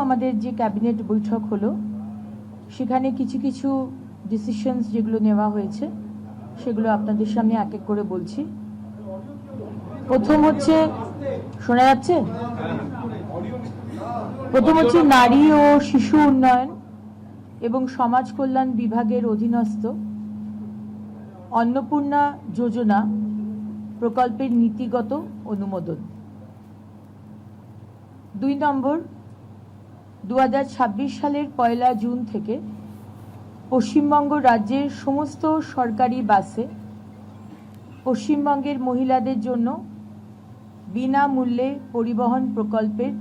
আমাদের যে ক্যাবিনেট বৈঠক হলো সেখানে কিছু কিছু ডিসিশনস যেগুলো নেওয়া হয়েছে সেগুলো আপনাদের সামনে এক এক করে বলছি। প্রথম হচ্ছে, শোনা যাচ্ছে? প্রথম হচ্ছে নারী ও শিশু উন্নয়ন এবং সমাজ কল্যাণ বিভাগের অধীনস্থ অন্নপূর্ণা যোজনা প্রকল্পের নীতিগত অনুমোদন। 2 নম্বর, 2026 সালের 1 জুন থেকে পশ্চিমবঙ্গ রাজ্যের সমস্ত সরকারি বাসে পশ্চিমবঙ্গের মহিলাদের জন্য বিনামূল্যে পরিবহন প্রকল্পের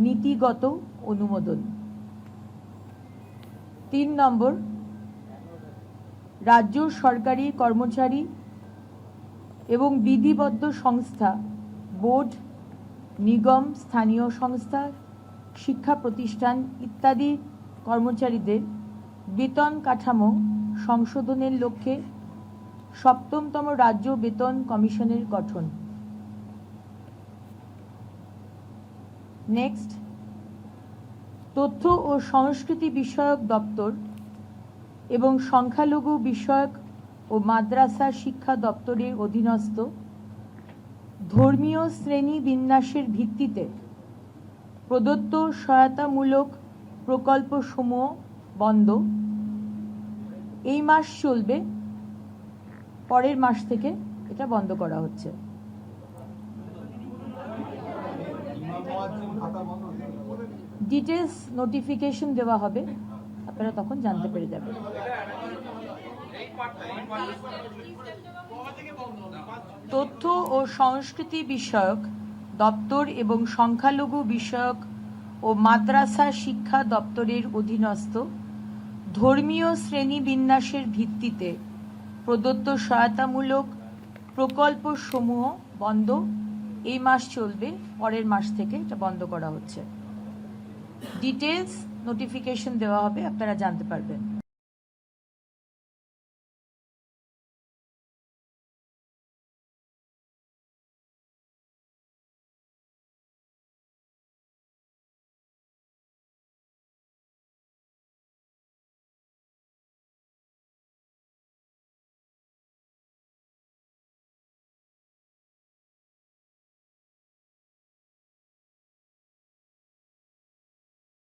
নীতিগত অনুমোদন। 3 নম্বর, রাজ্য সরকারি কর্মচারী এবং বিধিবদ্ধ সংস্থা, বোর্ড, নিগম, স্থানীয় সংস্থা, শিক্ষা প্রতিষ্ঠান ইত্যাদি কর্মচারীদের বেতন কাঠামো সংশোধনের লক্ষ্যে 7তম রাজ্য বেতন কমিশনের গঠন। নেক্সট, তথ্য ও সংস্কৃতি বিষয়ক দপ্তর এবং সংখ্যালঘু বিষয়ক ও মাদ্রাসা শিক্ষা দপ্তরের অধীনস্থ ধর্মীয় শ্রেণী বিন্যাসের ভিত্তিতে প্রদত্ত সহায়তামূলক প্রকল্পসমূহ বন্ধ। এই মাস চলবে, পরের মাস থেকে এটা বন্ধ করা হচ্ছে। ডিটেলস নোটিফিকেশন দেওয়া হবে, আপনারা তখন জানতে পেরে যাবেন। তথ্য ও সংস্কৃতি বিষয়ক দপ্তর এবং সংখ্যালঘু বিষয়ক ও মাদ্রাসা শিক্ষা দপ্তরের অধীনস্থ ধর্মীয় শ্রেণীবিন্যাসের ভিত্তিতে প্রদত্ত সহায়তামূলক প্রকল্পসমূহ বন্ধ। এই মাস চলবে, পরের মাস থেকে এটা বন্ধ করা হচ্ছে। ডিটেলস নোটিফিকেশন দেওয়া হবে, আপনারা জানতে পারবেন।